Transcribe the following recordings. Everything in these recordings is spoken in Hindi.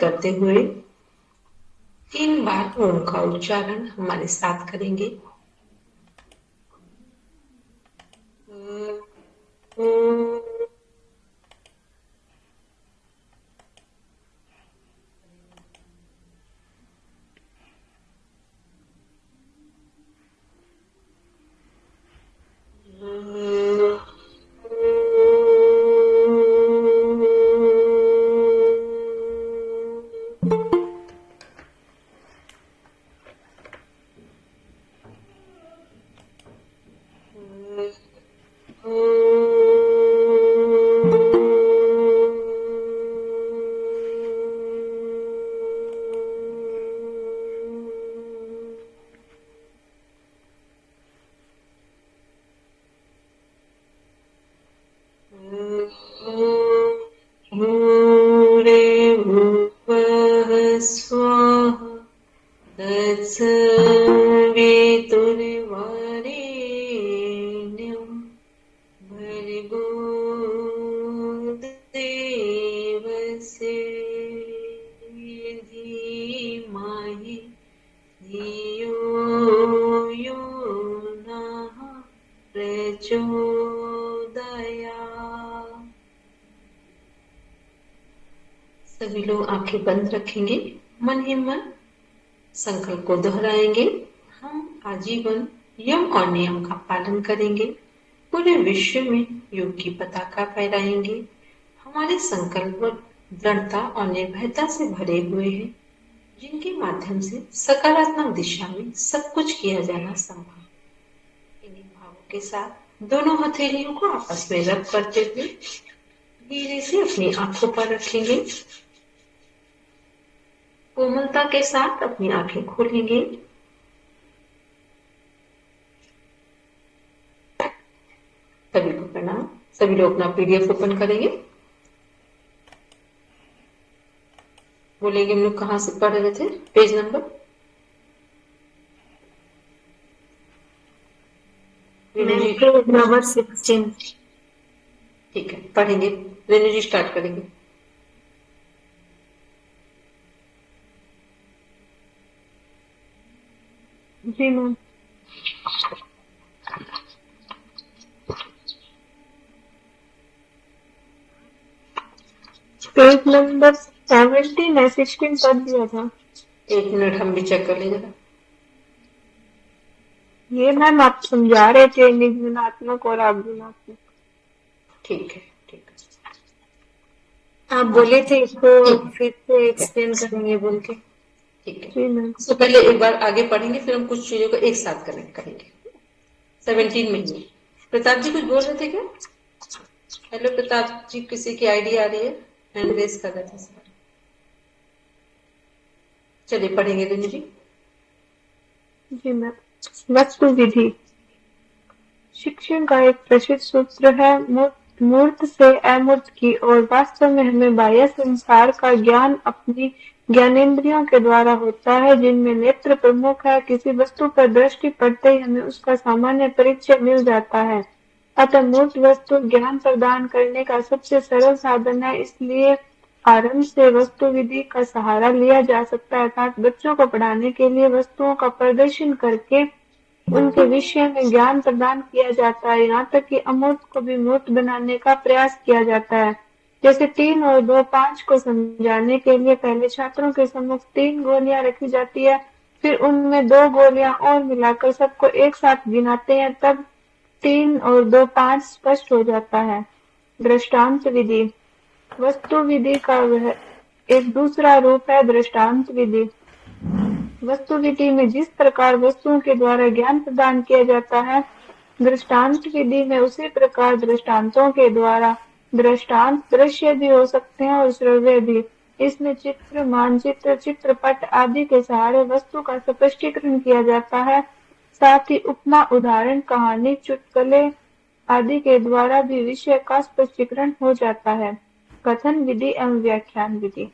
करते हुए 3 बार ओम का उच्चारण हमारे साथ करेंगे। सभी लोग आंखें बंद रखेंगे, मन ही मन संकल्प को दोहराएंगे। हम आजीवन यम और नियम का पालन करेंगे, पूरे विश्व में योग की पताका फहराएंगे। हमारे संकल्प दृढ़ता और निर्भयता से भरे हुए हैं, जिनके माध्यम से सकारात्मक दिशा में सब कुछ किया जाना संभव है। इन्हीं भावों के साथ दोनों हथेलियों को आपस में रब करते हुए धीरे से अपनी आंखों पर रखेंगे। कोमलता के साथ अपनी आंखें खोलेंगे। सभी को प्रणाम। सभी लोग अपना पीडीएफ ओपन करेंगे। बोलेंगे हम लोग कहाँ से पढ़ रहे थे, पेज नंबर नंबर 16। ठीक है, पढ़ेंगे। रेनू जी स्टार्ट करेंगे। जी मैम। पेज नंबर 17 है, 16 कर दिया था। 1 मिनट हम भी चेक कर लेंगे। ये मैम आप समझा रहे थे निर्गुणात्मक और अगुणात्मक। ठीक है, ठीक है। आप बोले थे इसको फिर से एक्सप्लेन करेंगे बोल के। ठीक है, जी मैम। तो पहले एक बार आगे पढ़ेंगे, फिर हम कुछ चीजों को एक साथ करेंगे। 17 में ही प्रताप जी कुछ बोल रहे थे क्या? हेलो प्रताप जी, किसी की आईडी आ रही है, हैंड रेस कर रहे थे। चलिए पढ़ेंगे रेनू जी। जी मैम। वस्तु विधि। शिक्षण का एक प्रसिद्ध सूत्र है, मूर्त से अमूर्त की ओर। वास्तव में हमें बाह्य संसार का ज्ञान अपनी ज्ञानेंद्रियों के द्वारा होता है, जिनमें नेत्र प्रमुख है। किसी वस्तु पर दृष्टि पड़ते ही हमें उसका सामान्य परिचय मिल जाता है। अतः मूर्त वस्तु ज्ञान प्रदान करने का सबसे सरल साधन है, इसलिए आरंभ से वस्तु विधि का सहारा लिया जा सकता है। अर्थात बच्चों को पढ़ाने के लिए वस्तुओं का प्रदर्शन करके उनके विषय में ज्ञान प्रदान किया जाता है। यहाँ तक कि अमूर्त को भी मूर्त बनाने का प्रयास किया जाता है। जैसे 3 और 2 5 को समझाने के लिए पहले छात्रों के सम्मुख 3 गोलियां रखी जाती है, फिर उनमें 2 गोलियां और मिलाकर सबको एक साथ गिनाते हैं, तब 3 और 2 5 स्पष्ट हो जाता है। दृष्टांत विधि। वस्तु विधि का वह एक दूसरा रूप है दृष्टांत विधि। वस्तु विधि में जिस प्रकार वस्तुओं के द्वारा ज्ञान प्रदान किया जाता है, दृष्टांत विधि में उसी प्रकार दृष्टांतों के द्वारा। दृष्टांत दृश्य भी हो सकते हैं और श्रव्य भी। इसमें चित्र, मानचित्र, चित्रपट आदि के सहारे वस्तु का स्पष्टीकरण किया जाता है। साथ ही उपमा, उदाहरण, कहानी, चुटकुले आदि के द्वारा भी विषय का स्पष्टीकरण हो जाता है। कथन विधि एवं व्याख्यान विधि।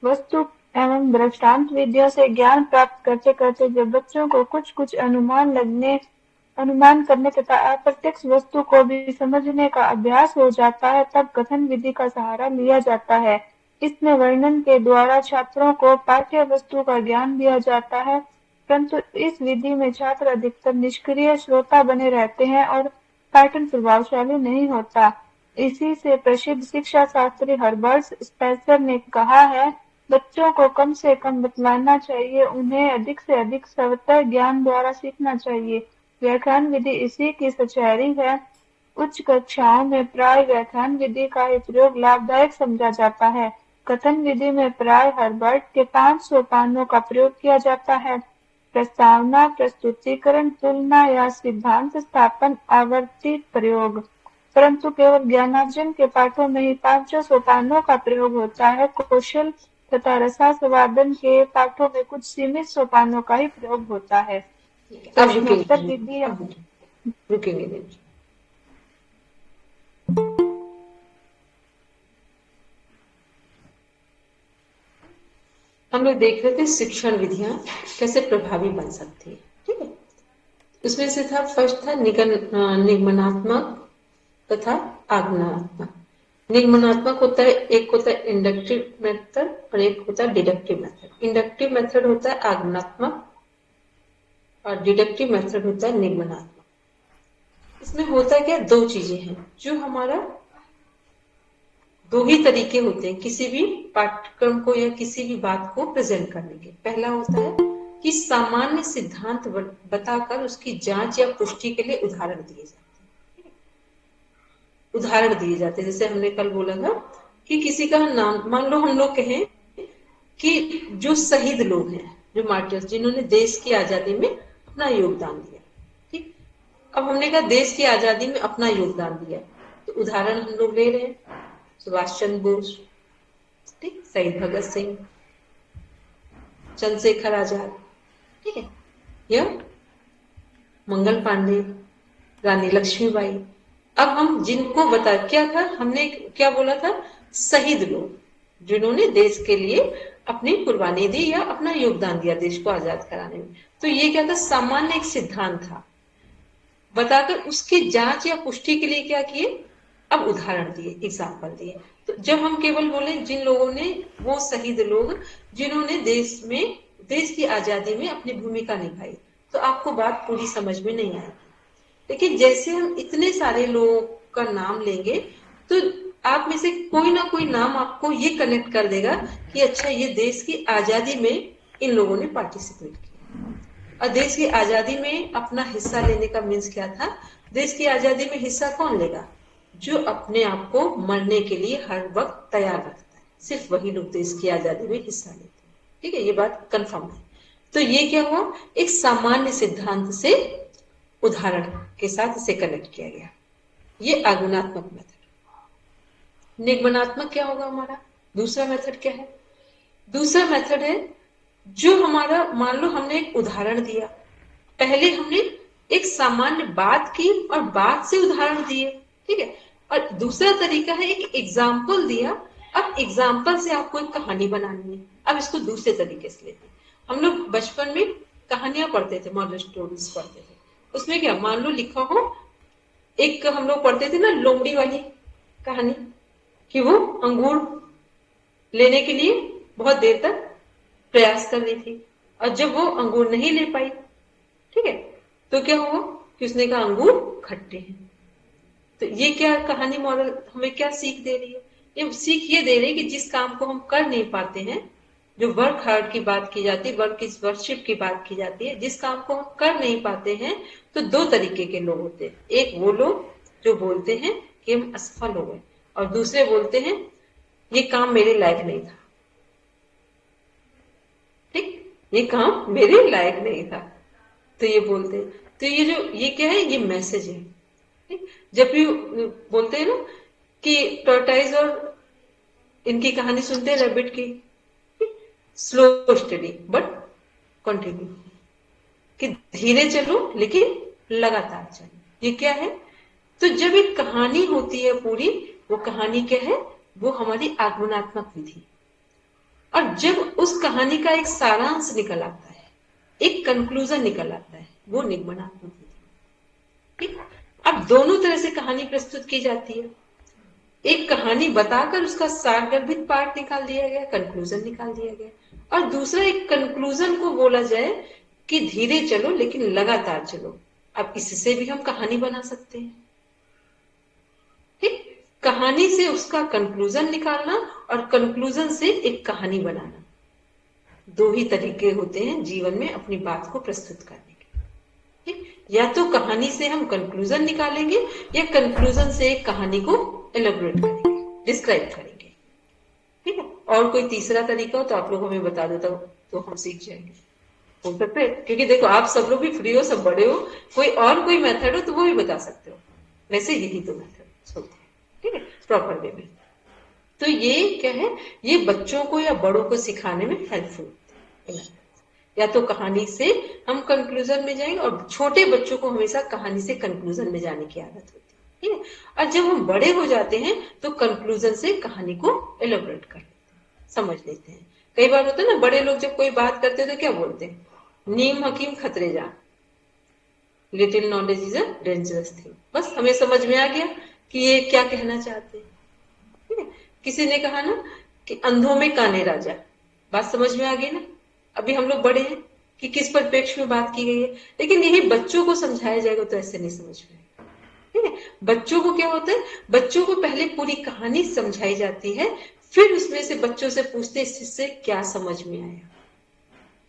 वस्तु एवं दृष्टांत विधियों से ज्ञान प्राप्त करते करते जब बच्चों को कुछ कुछ अनुमान करने तथा अप्रत्यक्ष वस्तु को भी समझने का अभ्यास हो जाता है, तब कथन विधि का सहारा लिया जाता है। इसमें वर्णन के द्वारा छात्रों को पाठ्य वस्तु का ज्ञान दिया जाता है, परंतु इस विधि में छात्र अधिकतर निष्क्रिय श्रोता बने रहते हैं और पाठन प्रभावशाली नहीं होता। इसी से प्रसिद्ध शिक्षा शास्त्री हर्बर्ट स्पेंसर ने कहा है, बच्चों को कम से कम बतलाना चाहिए, उन्हें अधिक से अधिक स्वतः ज्ञान द्वारा सीखना चाहिए। व्याख्यान विधि इसी की सचेरी है। उच्च कक्षाओं में प्राय व्याख्यान विधि का ही प्रयोग लाभदायक समझा जाता है। कथन विधि में प्राय हर्बर्ट के 5 सोपानों का प्रयोग किया जाता है: प्रस्तावना, प्रस्तुतीकरण, तुलना या सिद्धांत स्थापन, आवर्ती प्रयोग। परंतु केवल ज्ञानार्जन के पाठों में ही 5 सोपानों का प्रयोग होता है। कौशल तथा रसास्वादन के पाठों में कुछ सीमित सोपानों का ही प्रयोग होता है। अब प्रश्नोत्तर रुकेंगे, विधि अब रुकेंगे देव जी। हम लोग देख रहे थे शिक्षण विधियां कैसे प्रभावी बन सकती है, ठीक है। उसमें से था फर्स्ट था निगमनात्मक तथा आगमनात्मक। निगमनात्मक होता है, एक होता है इंडक्टिव मेथड और एक होता है डिडक्टिव मेथड। इंडक्टिव मेथड होता है आगमनात्मक और डिडक्टिव मेथड होता है निगमनात्मक। इसमें होता क्या, दो चीजें हैं जो हमारा दो ही तरीके होते हैं किसी भी पाठ्यक्रम को या किसी भी बात को प्रेजेंट करने के। पहला होता है कि सामान्य सिद्धांत बताकर उसकी जांच या पुष्टि के लिए उदाहरण दिए जाते हैं। उदाहरण दिए जाते हैं, जैसे हमने कल बोला था कि किसी का नाम, मान लो हम लोग कहें कि जो शहीद लोग हैं, जो मार्टियर्स, जिन्होंने देश की आजादी में अपना योगदान दिया, ठीक। अब हमने कहा देश की आजादी में अपना योगदान दिया, तो उदाहरण हम लोग ले रहे हैं सुभाष चंद्र बोस, ठीक, शहीद भगत सिंह, चंद्रशेखर आजाद, ठीक है, या मंगल पांडे, रानी लक्ष्मीबाई। अब हम जिनको बता, क्या था हमने, क्या बोला था, शहीद लोग जिन्होंने देश के लिए अपनी कुर्बानी दी या अपना योगदान दिया देश को आजाद कराने में। तो ये क्या था, सामान्य एक सिद्धांत था, बताकर उसकी जांच या पुष्टि के लिए क्या किए, अब उदाहरण दिए, एग्जाम्पल दिए। तो जब हम केवल बोले जिन लोगों ने, वो शहीद लोग जिन्होंने देश की आजादी में अपनी भूमिका निभाई, तो आपको बात पूरी समझ में नहीं आएगी। लेकिन जैसे हम इतने सारे लोगों का नाम लेंगे तो आप में से कोई ना कोई नाम आपको ये कनेक्ट कर देगा कि अच्छा, ये देश की आजादी में इन लोगों ने पार्टिसिपेट किया। और देश की आजादी में अपना हिस्सा लेने का मीन्स क्या था, देश की आजादी में हिस्सा कौन लेगा, जो अपने आप को मरने के लिए हर वक्त तैयार रखता है, सिर्फ वही लोग देश की आजादी में हिस्सा लेते हैं, ठीक है, ये बात कंफर्म है। तो ये क्या हुआ, एक सामान्य सिद्धांत से उदाहरण के साथ इसे कनेक्ट किया गया, ये आगमनात्मक मेथड। निगमनात्मक क्या होगा हमारा दूसरा मेथड, क्या है, दूसरा मेथड है जो हमारा, मान लो हमने एक उदाहरण दिया, पहले हमने एक सामान्य बात की और बात से उदाहरण दिए, ठीक है, और दूसरा तरीका है एक एग्जाम्पल दिया, अब एग्जाम्पल से आपको एक कहानी बनानी है। अब इसको दूसरे तरीके से लेते हैं। हम लोग बचपन में कहानियां पढ़ते थे, मॉरल स्टोरीज पढ़ते थे, उसमें क्या, मान लो लिखा हो, एक हम लोग पढ़ते थे ना लोमड़ी वाली कहानी, कि वो अंगूर लेने के लिए बहुत देर तक प्रयास कर रही थी और जब वो अंगूर नहीं ले पाई, ठीक है, तो क्या हुआ कि उसने कहा अंगूर खट्टे हैं। तो ये क्या कहानी, मॉरल हमें क्या सीख दे रही है, ये सीख ये दे रही है कि जिस काम को हम कर नहीं पाते हैं, जो वर्क हार्ड की बात की जाती है, वर्कशिप की बात की जाती है, जिस काम को हम कर नहीं पाते हैं, तो दो तरीके के लोग होते हैं। एक वो लोग जो बोलते हैं कि हम असफल हो गए, और दूसरे बोलते हैं ये काम मेरे लायक नहीं था, ठीक, ये काम मेरे लायक नहीं था, तो ये बोलते हैं। तो ये जो, ये क्या है, ये मैसेज है, ठीक? जब भी बोलते हैं ना कि टॉर्टाइज और इनकी कहानी सुनते हैं रैबिट की, स्लो स्टडी बट कंटिन्यू, कि धीरे चलो लेकिन लगातार चलो, ये क्या है। तो जब एक कहानी होती है पूरी, वो कहानी क्या है, वो हमारी आगमनात्मक विधि, और जब उस कहानी का एक सारांश निकल आता है, एक कंक्लूजन निकल आता है, वो निगमनात्मक विधि, ठीक। अब दोनों तरह से कहानी प्रस्तुत की जाती है। एक कहानी बताकर उसका सारगर्भित पार्ट निकाल दिया गया, कंक्लूजन निकाल दिया गया। और दूसरा एक कंक्लूजन को बोला जाए कि धीरे चलो लेकिन लगातार चलो। अब इससे भी हम कहानी बना सकते हैं। ठीक, कहानी से उसका कंक्लूजन निकालना और कंक्लूजन से एक कहानी बनाना, दो ही तरीके होते हैं जीवन में अपनी बात को प्रस्तुत करने के। ठीक, या तो कहानी से हम कंक्लूजन निकालेंगे या कंक्लूजन से एक कहानी को एलेबोरेट करेंगे, डिस्क्राइब करेंगे। ठीक है, और कोई तीसरा तरीका हो तो आप लोग हमें बता दो, तो हम सीख जाएंगे। हो सकता है, क्योंकि देखो आप सब लोग भी फ्री हो, सब बड़े हो, कोई मेथड हो तो वो भी बता सकते हो। वैसे यही तो मेथड होते हैं, ठीक है, प्रॉपर वे में। तो ये क्या है, ये बच्चों को या बड़ों को सिखाने में हेल्पफुल होते हैं। या तो कहानी से हम कंक्लूजन में जाएंगे, और छोटे बच्चों को हमेशा कहानी से कंक्लूजन में जाने की आदत होती है। ठीक है, और जब हम बड़े हो जाते हैं तो कंक्लूजन से कहानी को एलोबरेट कर लेते हैं, समझ लेते हैं। कई बार होता है ना, बड़े लोग जब कोई बात करते हैं तो क्या बोलते हैं, नीम हकीम खतरे जा, little knowledge is a dangerous thing. बस हमें समझ में आ गया कि ये क्या कहना चाहते हैं। ठीक है, किसी ने कहा ना कि अंधों में काने राजा, बात समझ में आ गई ना। अभी हम लोग बड़े हैं कि किस परिप्रेक्ष्य में बात की गई है, लेकिन यही बच्चों को समझाया जाएगा तो ऐसे नहीं समझ में आएगा। ठीक है, बच्चों को क्या होता है, बच्चों को पहले पूरी कहानी समझाई जाती है, फिर उसमें से बच्चों से पूछते इससे क्या समझ में आया।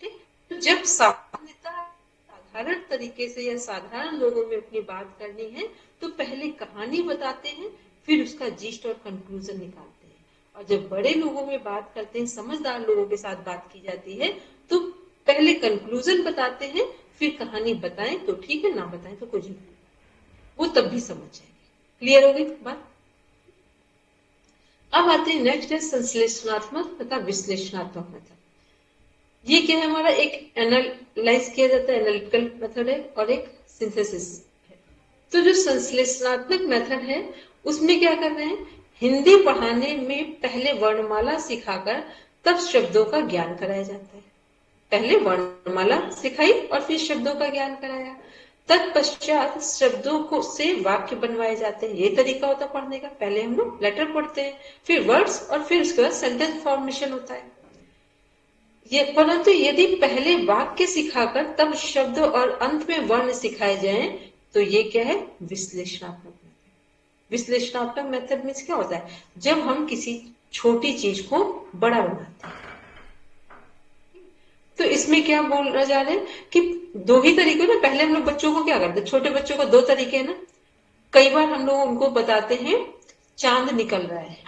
ठीक, तो जब सामान्यता साधारण तरीके से या साधारण लोगों में अपनी बात करनी है तो पहले कहानी बताते हैं, फिर उसका जीस्ट और कंक्लूजन निकालते हैं। और जब बड़े लोगों में बात करते हैं, समझदार लोगों के साथ बात की जाती है, तो पहले कंक्लूजन बताते हैं, फिर कहानी बताएं तो ठीक है, ना बताएं तो कुछ नहीं, वो तब भी समझ जाएंगे। क्लियर हो गई बात। अब आते हैं नेक्स्ट है संश्लेषणात्मक तथा विश्लेषणात्मक मेथड। ये क्या है, हमारा एक एनालाइज किया जाता है, एनालिटिकल मेथड है, और एक सिंथेसिस है। तो जो संश्लेषणात्मक मेथड है उसमें क्या कर रहे हैं, हिंदी पढ़ाने में पहले वर्णमाला सिखाकर तब शब्दों का ज्ञान कराया जाता है। पहले वर्णमाला सिखाई और फिर शब्दों का ज्ञान कराया, तत्पश्चात शब्दों को से वाक्य बनवाए जाते हैं। ये तरीका होता है पढ़ने का, पहले हम लोग लेटर पढ़ते हैं, फिर वर्ड्स, और फिर उसके बाद सेंटेंस फॉर्मेशन होता है। ये परंतु यदि पहले वाक्य सिखाकर तब शब्द और अंत में वर्ण सिखाए जाएं तो ये क्या है, विश्लेषणात्मक मेथड। विश्लेषणात्मक मेथड में क्या होता है, जब हम किसी छोटी चीज को बड़ा बनाते हैं। तो इसमें क्या बोला जा रहा है कि दो ही तरीके ना, पहले हम लोग बच्चों को क्या करते हैं, छोटे बच्चों को दो तरीके है ना। कई बार हम लोग उनको बताते हैं चांद निकल रहा है,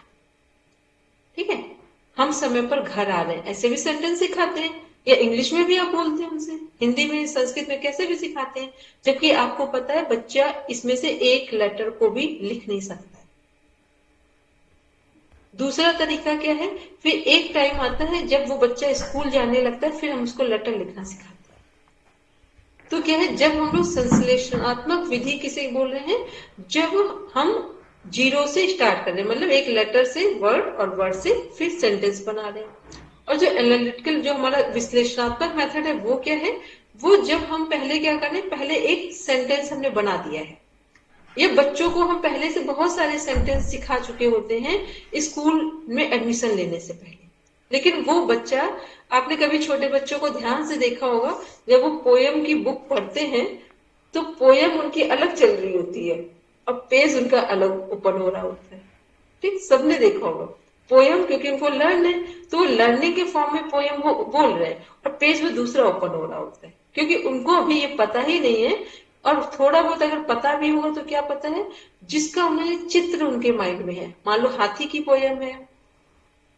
ठीक है, हम समय पर घर आ रहे हैं, ऐसे भी सेंटेंस सिखाते हैं। या इंग्लिश में भी आप बोलते हैं उनसे, हिंदी में, संस्कृत में, कैसे भी सिखाते हैं, जबकि आपको पता है बच्चा इसमें से एक लेटर को भी लिख नहीं सकता है। दूसरा तरीका क्या है, फिर एक टाइम आता है जब वो बच्चा स्कूल जाने लगता है, फिर हम उसको लेटर लिखना सिखाते हैं। तो क्या है, जब हम लोग संश्लेषणात्मक विधि किसे बोल रहे हैं, जब हम जीरो से स्टार्ट कर रहे हैं, मतलब एक लेटर से वर्ड और वर्ड से फिर सेंटेंस बना रहे हैं। और जो एनालिटिकल, जो हमारा विश्लेषणात्मक मेथड है, वो क्या है, वो जब हम पहले क्या कर रहे हैं, पहले एक सेंटेंस हमने बना दिया है। ये बच्चों को हम पहले से बहुत सारे सेंटेंस सिखा चुके होते हैं स्कूल में एडमिशन लेने से पहले, लेकिन वो बच्चा, आपने कभी छोटे बच्चों को ध्यान से देखा होगा, जब वो पोयम की बुक पढ़ते हैं तो पोयम उनकी अलग चल रही होती है और पेज उनका अलग ओपन हो रहा होता है। ठीक, सबने देखा होगा पोयम, क्योंकि उनको लर्न है, तो लर्निंग के फॉर्म में पोयम वो बोल रहे हैं, और पेज में दूसरा ओपन हो रहा होता है, क्योंकि उनको अभी ये पता ही नहीं है। और थोड़ा बहुत अगर पता भी होगा तो क्या पता है, जिसका उन्हें चित्र उनके माइंड में है, मान लो हाथी की पोयम है,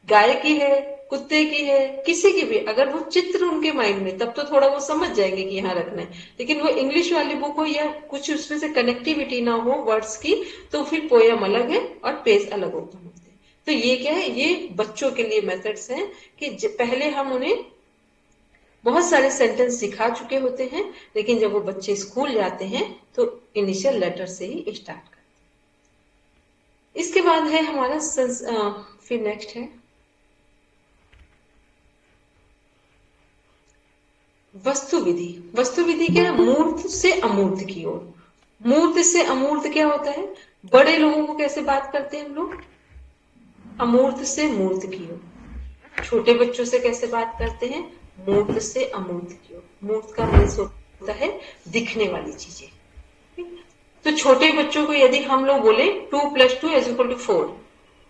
गाय की है, कुत्ते की है, किसी की भी, अगर वो चित्र उनके माइंड में, तब तो थोड़ा वो समझ जाएंगे कि यहाँ रखना है। लेकिन वो इंग्लिश वाली बुक हो या कुछ उसमें से कनेक्टिविटी ना हो वर्ड्स की, तो फिर पोयम अलग है और पेज अलग ओपन होते हैं। तो ये क्या है, ये बच्चों के लिए मेथड्स हैं कि पहले हम उन्हें बहुत सारे सेंटेंस सिखा चुके होते हैं, लेकिन जब वो बच्चे स्कूल जाते हैं तो इनिशियल लेटर से ही स्टार्ट करते हैं। इसके बाद है हमारा फिर नेक्स्ट है वस्तु विधि। वस्तु विधि क्या है, मूर्त से अमूर्त की ओर। मूर्त से अमूर्त क्या होता है, बड़े लोगों को कैसे बात करते हैं हम लोग, अमूर्त से मूर्त की ओर। छोटे बच्चों से कैसे बात करते हैं? मूर्त से अमूर्त की ओर। मूर्त का मीन्स होता है दिखने वाली चीजें। तो छोटे बच्चों को यदि हम लोग बोले 2 + 2 = 4,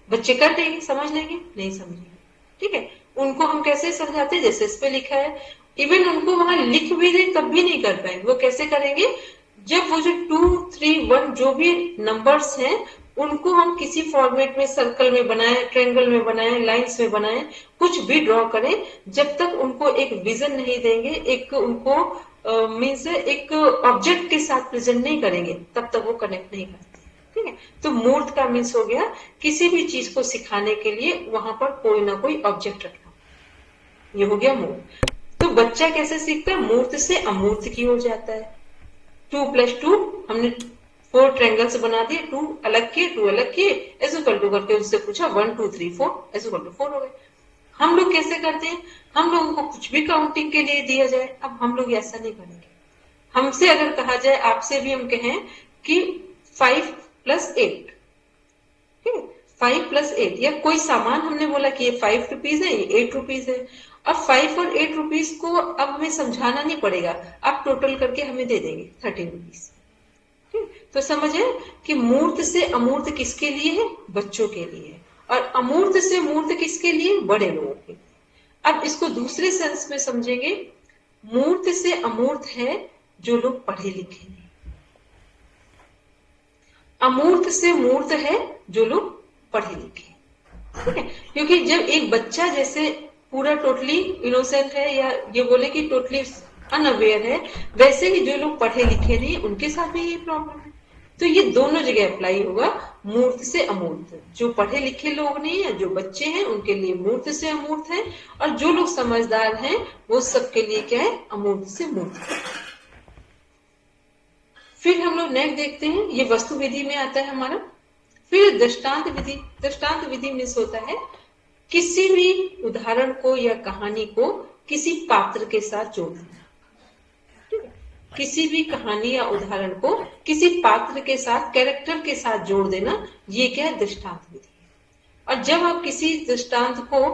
बच्चे कर लेंगे, समझ लेंगे? नहीं समझेंगे। ठीक है, उनको हम कैसे समझाते हैं? जैसे इस पे लिखा है, इवन उनको वहां लिख भी दे तब भी नहीं कर पाएंगे। वो कैसे करेंगे? जब वो जो 2, 3, 1 जो भी नंबर्स हैं उनको हम किसी फॉर्मेट में, सर्कल में बनाए, ट्रायंगल में बनाए, लाइंस में बनाए, कुछ भी ड्रॉ करें, जब तक उनको एक विजन नहीं देंगे, एक उनको मीन्स एक ऑब्जेक्ट के साथ प्रेजेंट नहीं करेंगे, तब तक वो कनेक्ट नहीं करते। ठीक है, तो मूर्त का मीन्स हो गया किसी भी चीज को सिखाने के लिए वहां पर कोई ना कोई ऑब्जेक्ट रखना। ये हो गया मूर्त। तो बच्चा कैसे सीखता है? मूर्त से अमूर्त की हो जाता है। 2 + 2 हमने 4 ट्रायंगल्स बना दिए, 2 अलग किए, 2 अलग किए, इक्वल टू करके उससे पूछा 1 2 3 4 इक्वल टू 4 हो गए। हम लोग कैसे करते हैं? हम लोगों को कुछ भी काउंटिंग के लिए दिया जाए, अब हम लोग ऐसा नहीं करेंगे। हमसे अगर कहा जाए, आपसे भी हम कहें कि 5 + 8, ठीक है, 5 + 8, या कोई सामान हमने बोला कि ये 5 रुपीज है, ये 8 रुपीज है। अब 5 और 8 रुपीज को अब हमें समझाना नहीं पड़ेगा, आप टोटल करके हमें दे देंगे 13 रुपीज। तो समझे कि मूर्त से अमूर्त किसके लिए है? बच्चों के लिए। और अमूर्त से मूर्त किसके लिए? बड़े लोगों के लिए। अब इसको दूसरे सेंस में समझेंगे, मूर्त से अमूर्त है जो लोग पढ़े लिखे नहीं, अमूर्त से मूर्त है जो लोग पढ़े लिखे। ठीक है, क्योंकि जब एक बच्चा जैसे पूरा टोटली इनोसेंट है, या ये बोले कि टोटली अनअवेयर है, वैसे ही जो लोग पढ़े लिखे नहीं उनके साथ भी ये प्रॉब्लम है। तो ये दोनों जगह अप्लाई होगा, मूर्त से अमूर्त। जो पढ़े लिखे लोग नहीं है, जो बच्चे हैं, उनके लिए मूर्त से अमूर्त है, और जो लोग समझदार हैं वो सबके लिए क्या है? अमूर्त से मूर्त है। फिर हम लोग नेक्स्ट देखते हैं, ये वस्तु विधि में आता है हमारा। फिर दृष्टांत विधि। दृष्टांत विधि में होता है किसी भी उदाहरण को या कहानी को किसी पात्र के साथ जोड़ना। ठीक है, किसी भी कहानी या उदाहरण को किसी पात्र के साथ, कैरेक्टर के साथ जोड़ देना, ये क्या है? दृष्टांत विधि है। और जब आप किसी दृष्टांत को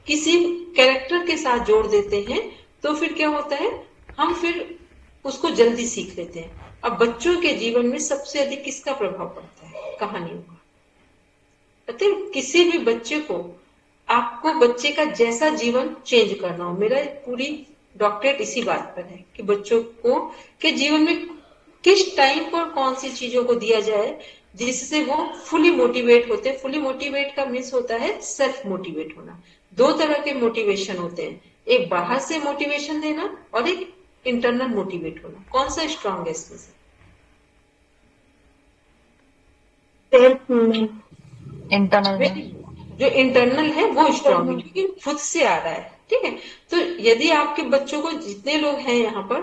किसी कैरेक्टर के साथ जोड़ देते हैं तो फिर क्या होता है? हम फिर उसको जल्दी सीख लेते हैं। अब बच्चों के जीवन में सबसे अधिक किसका प्रभाव पड़ता है? कहानियों का। पता है, किसी भी बच्चे को, आपको बच्चे का जैसा जीवन चेंज करना हो, मेरा पूरी डॉक्टरेट इसी बात पर है कि बच्चों को के जीवन में किस टाइम पर कौन सी चीजों को दिया जाए जिससे वो फुली मोटिवेट होते हैं। फुली मोटिवेट का मीन्स होता है सेल्फ मोटिवेट होना। दो तरह के मोटिवेशन होते हैं, एक बाहर से मोटिवेशन देना और एक इंटरनल मोटिवेट होना। कौन सा स्ट्रांग है इसमें से? इंटरनल। जो इंटरनल है वो स्ट्रांग है क्योंकि खुद से आ रहा है। ठीक है, तो यदि आपके बच्चों को, जितने लोग हैं यहाँ पर,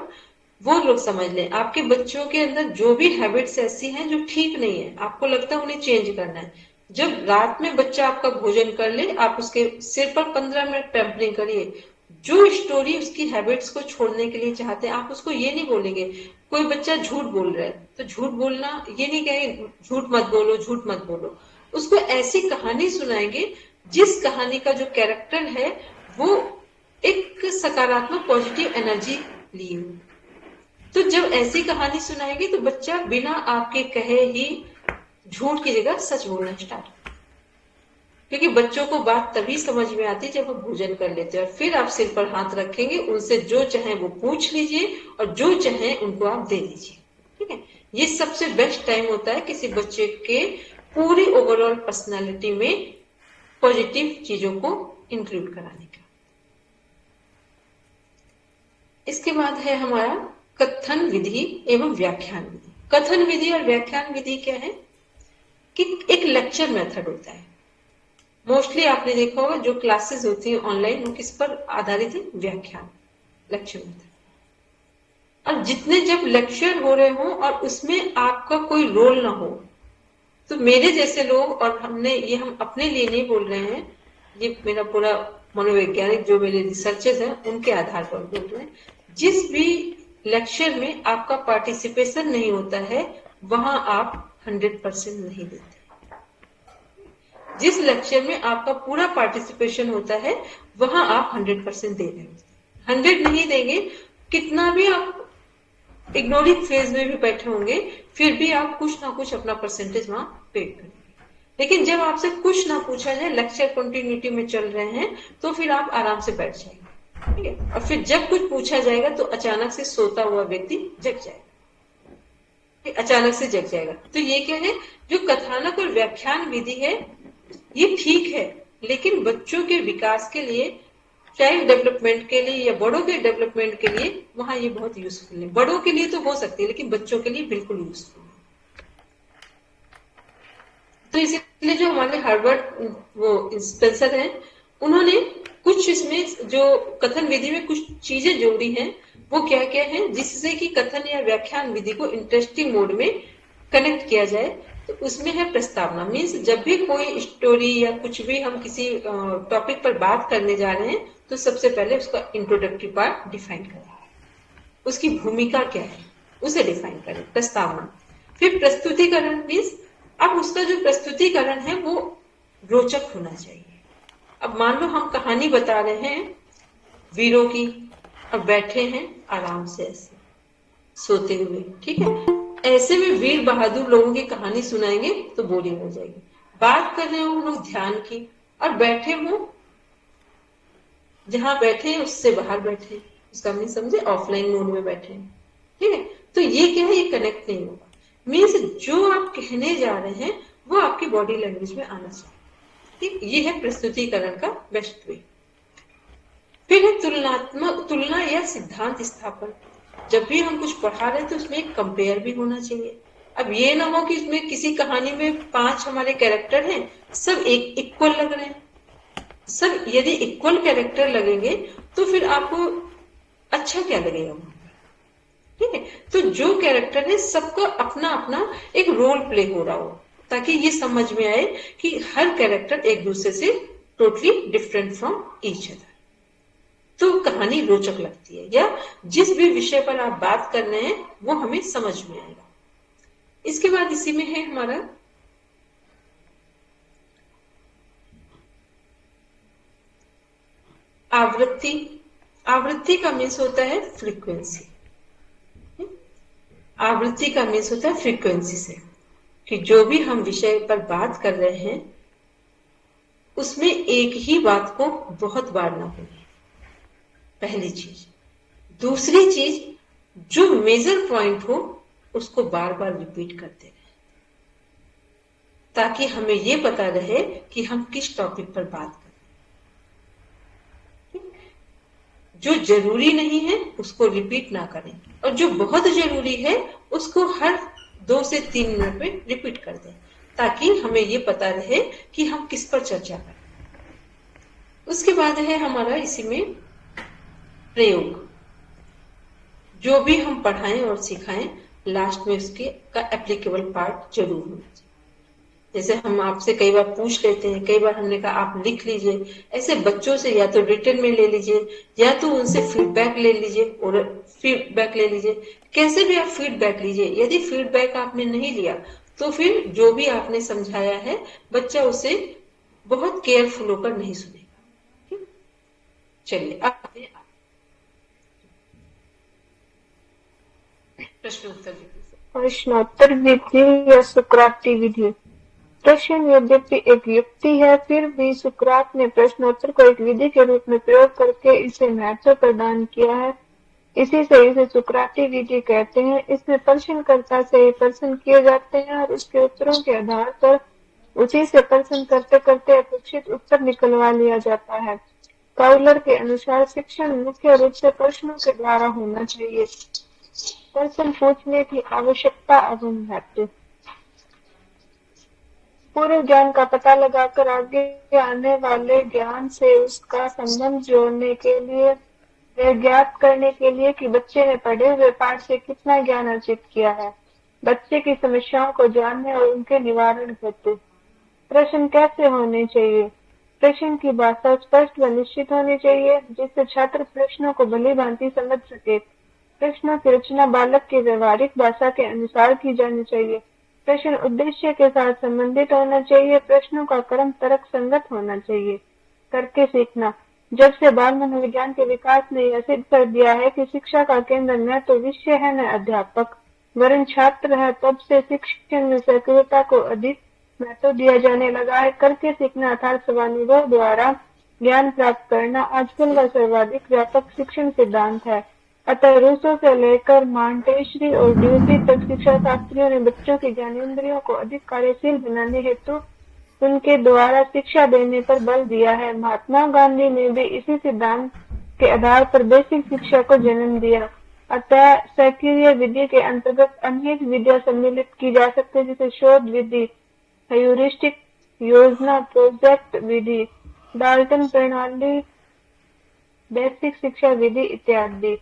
वो लोग समझ लें, आपके बच्चों के अंदर जो भी हैबिट्स ऐसी हैं जो ठीक नहीं है, आपको लगता है उन्हें चेंज करना है, जब रात में बच्चा आपका भोजन कर ले, आप उसके सिर पर 15 मिनट पैम्परिंग करिए। जो स्टोरी उसकी हैबिट्स को छोड़ने के लिए चाहते हैं, आप उसको ये नहीं बोलेंगे। कोई बच्चा झूठ बोल रहा है तो झूठ बोलना, ये नहीं कहेंगे झूठ मत बोलो, झूठ मत बोलो। उसको ऐसी कहानी सुनाएंगे जिस कहानी का जो कैरेक्टर है वो एक सकारात्मक पॉजिटिव एनर्जी लिए हो। तो जब ऐसी कहानी सुनाएंगे तो बच्चा बिना आपके कहे ही झूठ की जगह सच बोलना स्टार्ट, क्योंकि बच्चों को बात तभी समझ में आती है जब वो भोजन कर लेते हैं। और फिर आप सिर पर हाथ रखेंगे, उनसे जो चाहे वो पूछ लीजिए और जो चाहे उनको आप दे दीजिए। ठीक है, ये सबसे बेस्ट टाइम होता है किसी बच्चे के पूरी ओवरऑल पर्सनालिटी में पॉजिटिव चीजों को इंक्लूड कराने का। इसके बाद है हमारा कथन विधि एवं व्याख्यान विधि। कथन विधि और व्याख्यान विधि क्या है कि एक लेक्चर मेथड होता है। मोस्टली आपने देखा होगा जो क्लासेस होती है ऑनलाइन, वो किस पर आधारित है? व्याख्यान, लेक्चर मेथड। और जितने जब लेक्चर हो रहे हो और उसमें आपका कोई रोल ना हो, तो मेरे जैसे लोग, और हमने ये, हम अपने लिए नहीं बोल रहे हैं, ये मेरा पूरा मनोवैज्ञानिक जो मेरे रिसर्चेस हैं उनके आधार पर बोल रहे हैं, जिस भी लेक्चर में आपका पार्टिसिपेशन नहीं होता है वहां आप 100% नहीं देते। जिस लेक्चर में आपका पूरा पार्टिसिपेशन होता है वहां आप 100% दे रहे हो। 100 नहीं देंगे, कितना भी आप इग्नोरिंग फेज में भी बैठे होंगे, फिर भी आप कुछ ना कुछ अपना परसेंटेज वहां पे करेंगे। लेकिन जब आपसे कुछ ना पूछा जाए, लेक्चर कंटिन्यूटी में चल रहे हैं, तो फिर आप आराम से बैठ जाएंगे, ठीक है। और फिर जब कुछ पूछा जाएगा तो अचानक से सोता हुआ व्यक्ति जग जाएगा, अचानक से जग जाएगा। तो ये क्या है, जो कथानक और व्याख्यान विधि है ये ठीक है, लेकिन बच्चों के विकास के लिए, चाइल्ड डेवलपमेंट के लिए या बड़ों के डेवलपमेंट के लिए वहां ये बहुत यूजफुल है। बड़ों के लिए तो हो सकती है, लेकिन बच्चों के लिए बिल्कुल यूजफुल है। तो इसलिए जो हमारे हार्वर्ड वो स्पेंसर हैं, उन्होंने कुछ इसमें जो कथन विधि में कुछ चीजें जोड़ी हैं, वो क्या क्या है, जिससे कि कथन या व्याख्यान विधि को इंटरेस्टिंग मोड में कनेक्ट किया जाए। तो उसमें है प्रस्तावना। मीन्स जब भी कोई स्टोरी या कुछ भी हम किसी टॉपिक पर बात करने जा रहे हैं, तो सबसे पहले उसका इंट्रोडक्टरी पार्ट डिफाइन करें, उसकी भूमिका क्या है उसे डिफाइन करें, प्रस्तावना। फिर प्रस्तुतिकरण। मीन्स अब उसका जो प्रस्तुतिकरण है वो रोचक होना चाहिए। अब मान लो हम कहानी बता रहे हैं वीरों की, अब बैठे हैं आराम से ऐसे सोते हुए, ठीक है। ऐसे में वीर बहादुर लोगों की कहानी सुनाएंगे तो बोरिंग हो जाएगी। बात कर रहे हो हम लोग ध्यान की, और बैठे हो, जहां बैठे हैं उससे बाहर बैठे, उसका मीन समझे, ऑफलाइन मोड में बैठे हैं, ठीक है। तो ये क्या है, ये कनेक्ट नहीं होगा। मीन्स जो आप कहने जा रहे हैं वो आपकी बॉडी लैंग्वेज में आना चाहिए, ठीक। ये है प्रस्तुतिकरण का बेस्ट वे। फिर है तुलनात्मक, तुलना या सिद्धांत स्थापन। जब भी हम कुछ पढ़ा रहे हैं तो उसमें एक कंपेयर भी होना चाहिए। अब ये ना हो कि इसमें किसी कहानी में 5 हमारे कैरेक्टर हैं, सब एक इक्वल लग रहे हैं। सब यदि इक्वल कैरेक्टर लगेंगे तो फिर आपको अच्छा क्या लगेगा, ठीक है। तो जो कैरेक्टर है सबका अपना अपना एक रोल प्ले हो रहा हो, ताकि ये समझ में आए कि हर कैरेक्टर एक दूसरे से totally different from each other. तो कहानी रोचक लगती है, या जिस भी विषय पर आप बात कर रहे हैं वो हमें समझ में आएगा। इसके बाद इसी में है हमारा आवृत्ति। आवृत्ति का मीन्स होता है फ्रीक्वेंसी। आवृत्ति का मीन्स होता है फ्रीक्वेंसी से, कि जो भी हम विषय पर बात कर रहे हैं उसमें एक ही बात को बहुत बार ना बोले, पहली चीज। दूसरी चीज, जो मेजर पॉइंट हो उसको बार बार रिपीट करते रहे, ताकि हमें यह पता रहे कि हम किस टॉपिक पर बात कर रहे हैं। जो जरूरी नहीं है उसको रिपीट ना करें, और जो बहुत जरूरी है उसको हर 2 से 3 मिनट में रिपीट कर दें, ताकि हमें ये पता रहे कि हम किस पर चर्चा करें। उसके बाद है हमारा इसी में प्रयोग। जो भी हम पढ़ाएं और सिखाएं, लास्ट में उसके का एप्लीकेबल पार्ट जरूर होना चाहिए। जैसे हम आपसे कई बार पूछ लेते हैं, कई बार हमने कहा आप लिख लीजिए, ऐसे बच्चों से या तो रिटन में ले लीजिए या तो उनसे फीडबैक ले लीजिए, और फीडबैक ले लीजिए, कैसे भी आप फीडबैक लीजिए। यदि फीडबैक आपने नहीं लिया तो फिर जो भी आपने समझाया है बच्चा उसे बहुत केयरफुल होकर नहीं सुनेगा। चलिए अब प्रश्न उत्तर विधि। प्रश्नोत्तर विधि या सुकराती विधि। प्रश्न यद्यपि एक युक्ति है, फिर भी सुकरात ने प्रश्नोत्तर को एक विधि के रूप में प्रयोग करके इसे महत्व प्रदान किया है। इसी से इसे सुकराती विधि कहते हैं। इसमें प्रश्नकर्ता से ही प्रश्न किए जाते हैं और उसके उत्तरों के आधार पर उसी से प्रश्न करते करते अपेक्षित उत्तर निकलवा लिया जाता है। काउलर के अनुसार शिक्षण मुख्य रूप से प्रश्नों के द्वारा होना चाहिए। प्रश्न पूछने की आवश्यकता एवं महत्व। पूर्व ज्ञान का पता लगाकर आगे आने वाले ज्ञान से उसका संबंध जोड़ने के लिए, यह ज्ञात करने के लिए कि बच्चे ने पढ़े हुए पाठ से कितना ज्ञान अर्जित किया है। बच्चे की समस्याओं को जानने और उनके निवारण हेतु प्रश्न कैसे होने चाहिए। प्रश्न की भाषा स्पष्ट व निश्चित होनी चाहिए, जिससे छात्र प्रश्नों को भली भांति समझ सके। प्रश्नों की रचना बालक की व्यवहारिक भाषा के अनुसार की जानी चाहिए। प्रश्न उद्देश्य के साथ संबंधित होना चाहिए। प्रश्नों का क्रम तर्क संगत होना चाहिए। करके सीखना। जब से बाल मनोविज्ञान के विकास ने यह सिद्ध कर दिया है कि शिक्षा का केंद्र न तो विषय है न अध्यापक वरन छात्र है, तब से शिक्षण में सक्रियता को अधिक महत्व दिया जाने लगा है। करके सीखना अर्थात स्वानुभव द्वारा ज्ञान प्राप्त करना आजकल का सर्वाधिक व्यापक शिक्षण सिद्धांत है। अतः रूसो से लेकर मांटेसरी और ड्यूसी तक शिक्षा शास्त्रियों ने बच्चों की ज्ञानेंद्रियों को अधिक कार्यशील बनाने हेतु उनके द्वारा शिक्षा देने पर बल दिया है। महात्मा गांधी ने भी इसी सिद्धांत के आधार पर बेसिक शिक्षा को जन्म दिया। अतः सक्रिय विधि के अंतर्गत अनेक विधियां सम्मिलित की जा सकती है, जैसे शोध विधि, ह्यूरिस्टिक, योजना, प्रोजेक्ट विधि, डाल्टन प्रणाली, बेसिक शिक्षा विधि इत्यादि।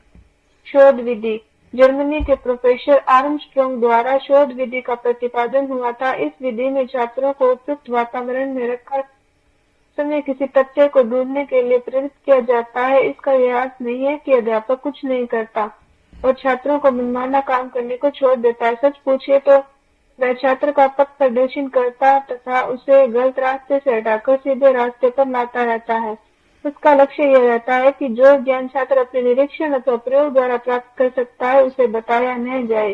शोध विधि। जर्मनी के प्रोफेसर आर्मस्ट्रॉन्ग द्वारा शोध विधि का प्रतिपादन हुआ था। इस विधि में छात्रों को उपयुक्त वातावरण में रखकर समय किसी तथ्य को ढूंढने के लिए प्रेरित किया जाता है। इसका यह अर्थ नहीं है कि अध्यापक कुछ नहीं करता और छात्रों को मनमाना काम करने को छोड़ देता है। सच पूछिए तो वह छात्र का पथ प्रदर्शन करता तथा उसे गलत रास्ते से हटाकर सीधे रास्ते पर लाता रहता है। उसका लक्ष्य यह रहता है कि जो ज्ञान छात्र अपने निरीक्षण अथवा प्रयोग द्वारा प्राप्त कर सकता है उसे बताया न जाए।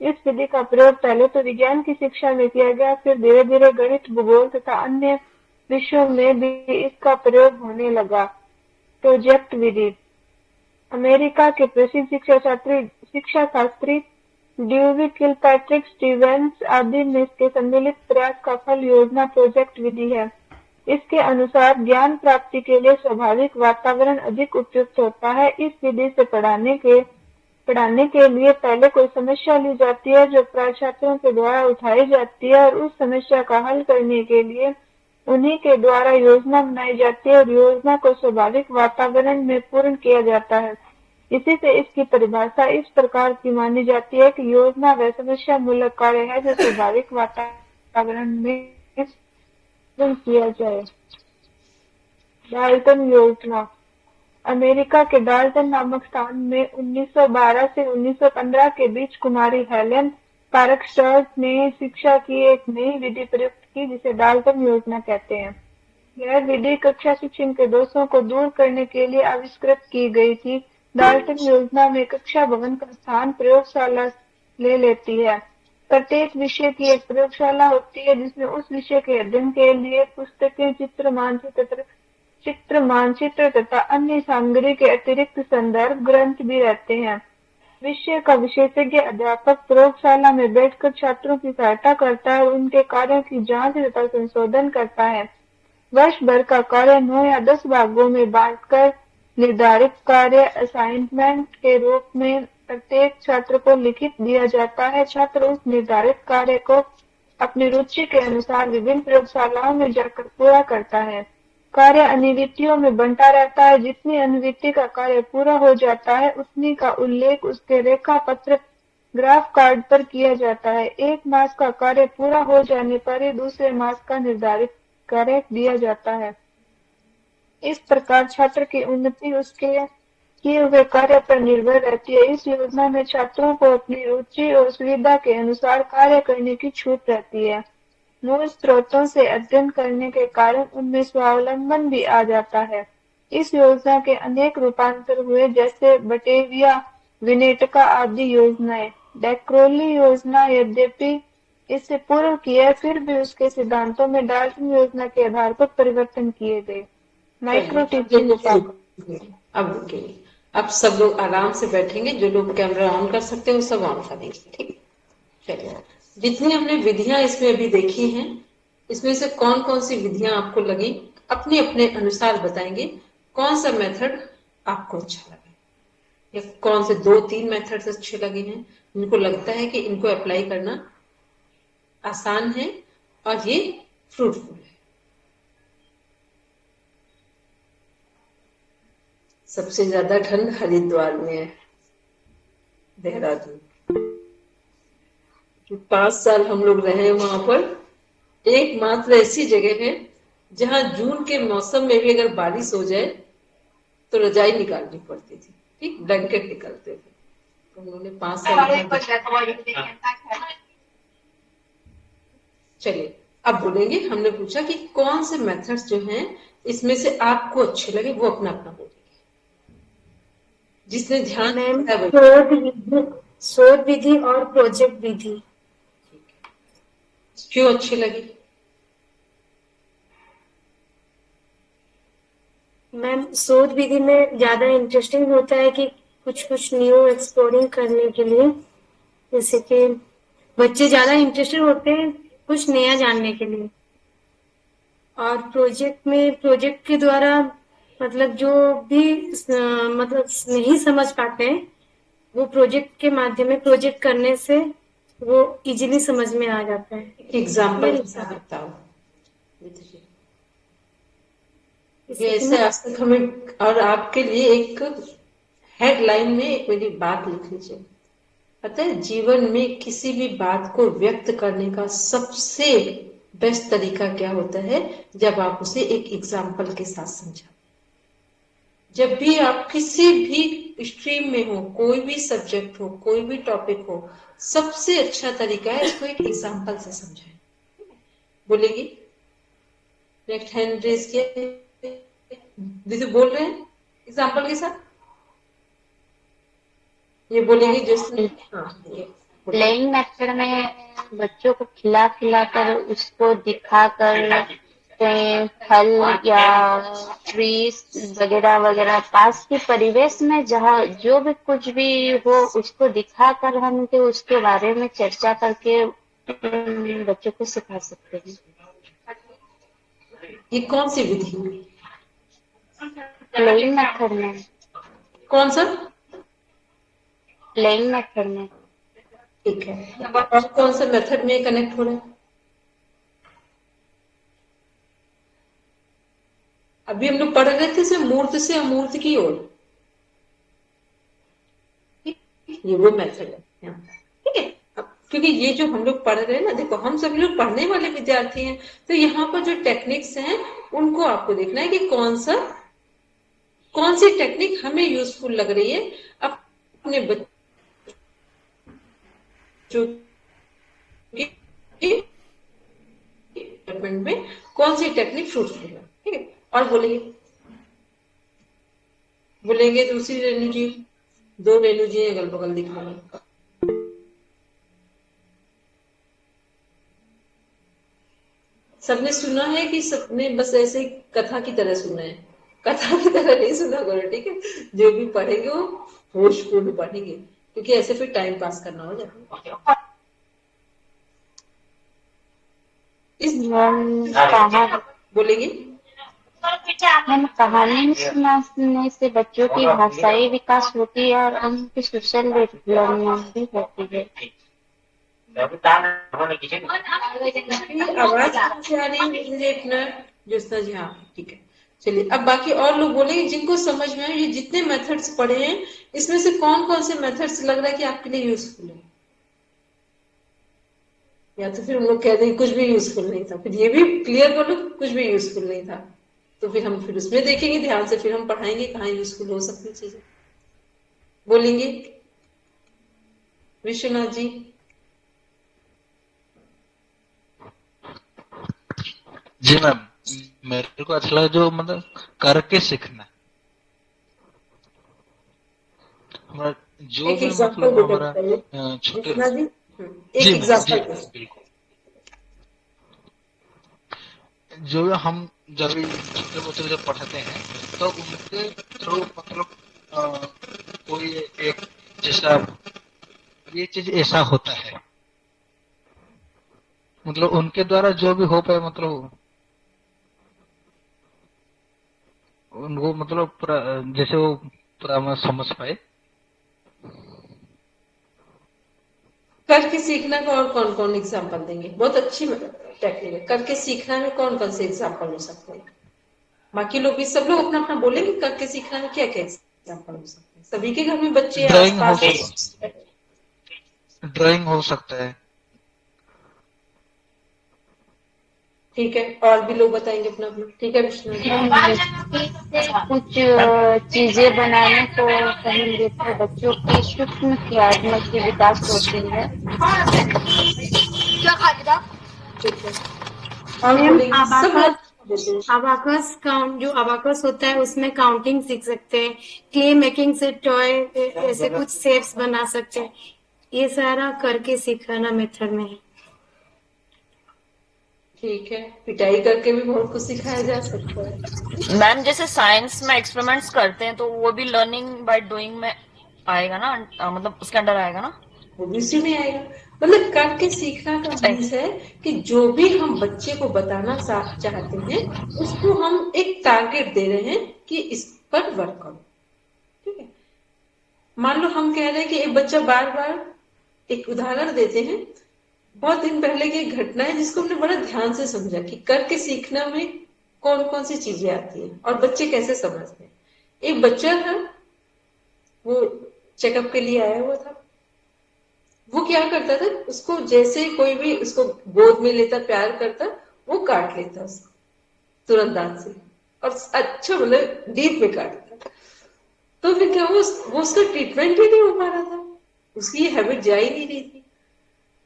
इस विधि का प्रयोग पहले तो विज्ञान की शिक्षा में किया गया, फिर धीरे धीरे गणित, भूगोल तथा अन्य विषयों में भी इसका प्रयोग होने लगा। प्रोजेक्ट विधि। अमेरिका के प्रसिद्ध शिक्षा शास्त्री ड्यूवी, किलपैट्रिक, स्टीवेंस आदि ने इसके सम्मिलित प्रयास का फल योजना प्रोजेक्ट विधि है। इसके अनुसार ज्ञान प्राप्ति के लिए स्वाभाविक वातावरण अधिक उपयुक्त होता है। इस विधि से पढ़ाने के लिए पहले कोई समस्या ली जाती है जो प्राय छात्रों के द्वारा उठाई जाती है और उस समस्या का हल करने के लिए उन्हीं के द्वारा योजना बनाई जाती है और योजना को स्वाभाविक वातावरण में पूर्ण किया जाता है। इसी से इसकी परिभाषा इस प्रकार की मानी जाती है कि योजना वह समस्या मूलक कार्य है जो स्वाभाविक वातावरण में पूर्ण किया जाए। डाल्टन योजना। अमेरिका के डाल्टन नामक स्थान में 1912 से 1915 के बीच कुमारी हेलेन पार्कस्टर्ट ने शिक्षा की एक नई विधि प्रयुक्त की जिसे डाल्टन योजना कहते हैं। यह विधि कक्षा शिक्षण के दोषों को दूर करने के लिए आविष्कृत की गई थी। डाल्टन योजना में कक्षा भवन का स्थान प्रयोगशाला ले लेती है। प्रत्येक विषय की एक प्रयोगशाला होती है जिसमें उस विषय के अध्ययन के लिए पुस्तकें, चित्र मानचित्र तथा अन्य सामग्री के अतिरिक्त संदर्भ ग्रंथ भी रहते हैं। विषय का विशेषज्ञ अध्यापक प्रयोगशाला में बैठकर छात्रों की सहायता करता है और उनके कार्यों की जांच तथा संशोधन करता है। वर्ष भर का कार्य 9 या 10 भागों में बांटकर निर्धारित कार्य असाइनमेंट के रूप में प्रत्येक छात्र को लिखित दिया जाता है। छात्र उस निर्धारित कार्य को अपनी रुचि के अनुसार विभिन्न प्रयोगशालाओं में जाकर पूरा करता है। कार्य अनुवितियों में बंटा रहता है। जितनी अनुविति का कार्य पूरा हो जाता है उतनी का उल्लेख उसके रेखा पत्र ग्राफ कार्ड पर किया जाता है। एक मास का कार्य पूरा हो जाने पर ही दूसरे मास का निर्धारित कार्य दिया जाता है। इस प्रकार छात्र की उन्नति उसके किए हुए कार्य पर निर्भर रहती है। इस योजना में छात्रों को अपनी रुचि और सुविधा के अनुसार कार्य करने की छूट रहती है। मूल स्रोतों से अध्ययन करने के कारण उनमें स्वावलंबन भी आ जाता है। इस योजना के अनेक रूपांतर हुए, जैसे बटेविया, विनेटका आदि योजनाएं। डैक्रोली योजना यद्यपि इससे पूर्व की है, फिर भी उसके सिद्धांतों में डाल्टन योजना के आधार पर परिवर्तन किए गए। Micro teaching. अब रुकिए, अब सब लोग आराम से बैठेंगे। जो लोग कैमरा ऑन कर सकते हैं वो सब ऑन करेंगे। ठीक, चलिए। जितनी हमने विधियां इसमें अभी देखी हैं, इसमें से कौन कौन सी विधियां आपको लगी, अपने अपने अनुसार बताएंगे। कौन सा मेथड आपको अच्छा लगा या कौन से 2-3 मेथड्स अच्छे लगे हैं, इनको लगता है कि इनको अप्लाई करना आसान है और ये फ्रूटफुल है। सबसे ज्यादा ठंड हरिद्वार में है, देहरादून। 5 साल हम लोग रहे वहां पर, एकमात्र ऐसी जगह है जहां जून के मौसम में भी अगर बारिश हो जाए तो रजाई निकालनी पड़ती थी। ठीक, ब्लैंकेट निकलते थे। तो उन्होंने 5 साल चलिए अब बोलेंगे, हमने पूछा कि कौन से मेथड्स जो हैं इसमें से आपको अच्छे लगे वो अपना अपना बोलेंगे, जिसने ध्यान मैम दिया है वो। शोध विधि और प्रोजेक्ट विधि। क्यों अच्छी लगी? मैम शोध विधि में ज्यादा इंटरेस्टिंग होता है कि कुछ न्यू एक्सप्लोरिंग करने के लिए, जैसे कि बच्चे ज्यादा इंटरेस्टेड होते हैं कुछ नया जानने के लिए। और प्रोजेक्ट के द्वारा मतलब जो भी मतलब नहीं समझ पाते हैं वो प्रोजेक्ट के माध्यम में प्रोजेक्ट करने से वो इजीली समझ में आ जाता है। एग्जाम्पल मेरे के साथ हिसाब बताओ विधि। से ये ऐसे आज तक हमें, और आपके लिए एक हेडलाइन में एक मेरी बात लिख लीजिए। पता है जीवन में किसी भी बात को व्यक्त करने का सबसे बेस्ट तरीका क्या होता है? जब आप उसे एक एग्जाम्पल के साथ समझाते। जब भी आप किसी भी स्ट्रीम में हो, कोई भी सब्जेक्ट हो, कोई भी टॉपिक हो, सबसे अच्छा तरीका है इसको एक एग्जाम्पल से समझाएं। बोलेगी, लेफ्ट हैंड रेज किया, दीदी बोल रहे हैं एग्जाम्पल के साथ। ये बोलेंगे जिसने, हाँ ये प्लेइंग मेथड में बच्चों को खिला खिला कर उसको दिखा कर कहीं फल या ट्रीज वगैरह वगैरह पास के परिवेश में जहाँ जो भी कुछ भी हो उसको दिखा कर हम के उसके बारे में चर्चा करके बच्चों को सिखा सकते हैं। ये कौन सी विधि हुई? प्लेइंग मेथड में। कौन सा? प्लेइंग मेथड में। ठीक है, और कौन सा मेथड में कनेक्ट हो रहा है? अभी हम लोग पढ़ रहे थे इसमें मूर्त से अमूर्त की ओर, ये वो मेथड है यहाँ। ठीक है, अब क्योंकि ये जो हम लोग पढ़ रहे हैं ना, देखो हम सभी लोग पढ़ने वाले विद्यार्थी हैं, तो यहाँ पर जो टेक्निक्स हैं उनको आपको देखना है कि कौन सी टेक्निक हमें यूजफुल लग रही है अपने बच्चों की डेवलपमेंट में, कौन सी टेक्निक फ्रूटफुल है। ठीक है, और बोलेंगे दूसरी ले लीजिए, दो ले लीजिए, अगल बगल दिख रहा है। सबने सुना है कि सबने बस ऐसे कथा की तरह सुना है? कथा की तरह नहीं सुना करो, ठीक है? जो भी पढ़ेंगे वो होशपूर्ण पढ़ेंगे, क्योंकि ऐसे फिर टाइम पास करना हो जाता है। इस बोलेंगे हम कहानी सुनाने से बच्चों की भाषाई विकास होती है और उनकी सोशल डेवलपमेंट भी होती है। आवाज आ रही है मुझे अपना ज्योत्सना जी? हाँ ठीक है, चलिए अब बाकी और लोग बोलेंगे जिनको समझ में आए। ये जितने मेथड्स पढ़े हैं इसमें से कौन कौन से मेथड्स लग रहा है कि आपके लिए यूजफुल है? या तो फिर हम लोग कह दें कुछ भी यूजफुल नहीं था, फिर ये भी क्लियर कर लो कुछ भी यूजफुल नहीं था, तो फिर हम उसमें देखेंगे ध्यान से, फिर हम पढ़ाएंगे कहाँ यूजफुल हो सकती चीजें। बोलेंगे विश्वनाथ जी? जी मैम, मेरे को अच्छा लगा जो मतलब करके सीखना। हमारा जो एक भी एग्जांपल मतलब देकर हमारा बताइए छोटे। विश्वनाथ जी। एक जी मैम, जी एग्जांपल दे। बिल्कुल। जो हम जब भी छोटे बच्चे जब पढ़ाते हैं तो उनके थ्रू मतलब कोई एक जैसा ये चीज ऐसा होता है, मतलब उनके द्वारा जो भी हो पाए मतलब उनको मतलब पूरा जैसे वो पूरा मैं समझ पाए। करके सीखना का और कौन कौन एग्जांपल देंगे? बहुत अच्छी टेक्निक है। करके सीखना में कौन कौन से एग्जांपल हो सकते हैं? बाकी लोग भी सब लोग अपना अपना बोलेंगे करके सीखना में क्या क्या एग्जांपल हो सकते हैं। सभी के घर में बच्चे आसपास। ड्राइंग हो सकता है। ठीक है, और भी लोग बताएंगे अपना अपना। ठीक है विष्णु जी? कुछ चीजें बनाने को कहेंगे तो बच्चों की सूक्ष्म क्रियात्मक की विकास होती है। क्या खा ठीक है, और मैम बोलेंगे सब लोग देते हैं। अबाकस काउंट, जो अबाकस होता है उसमें काउंटिंग सीख सकते हैं, क्ले मेकिंग से टॉय ऐसे कुछ शेप्स बना सकते हैं, ये सारा करके सिखाना मेथड में है। ठीक है, पिटाई करके भी बहुत कुछ सिखाया जा सकता है। मैम जैसे साइंस में एक्सपेरिमेंट्स करते हैं तो वो भी लर्निंग बाय डूइंग में आएगा ना, मतलब उसके अंडर आएगा ना? वो भी उसी में आएगा। मतलब करके सीखना का मीन्स है कि जो भी हम बच्चे को बताना चाहते हैं उसको हम एक टारगेट दे रहे हैं कि इस पर वर्क करो। ठीक है, मान लो हम कह रहे हैं कि एक बच्चा बार बार, एक उदाहरण देते हैं, बहुत दिन पहले की एक घटना है जिसको हमने बड़ा ध्यान से समझा कि करके सीखना में कौन कौन सी चीजें आती हैं और बच्चे कैसे समझते हैं। एक बच्चा था, वो चेकअप के लिए आया हुआ था। वो क्या करता था, उसको जैसे कोई भी उसको गोद में लेता, प्यार करता, वो काट लेता उसको तुरंत दांत से, और अच्छा मतलब डीप में काटता। तो फिर क्या हुआ, वो उसका ट्रीटमेंट ही नहीं हो पा रहा था, उसकी ये हैबिट जा ही नहीं रही थी।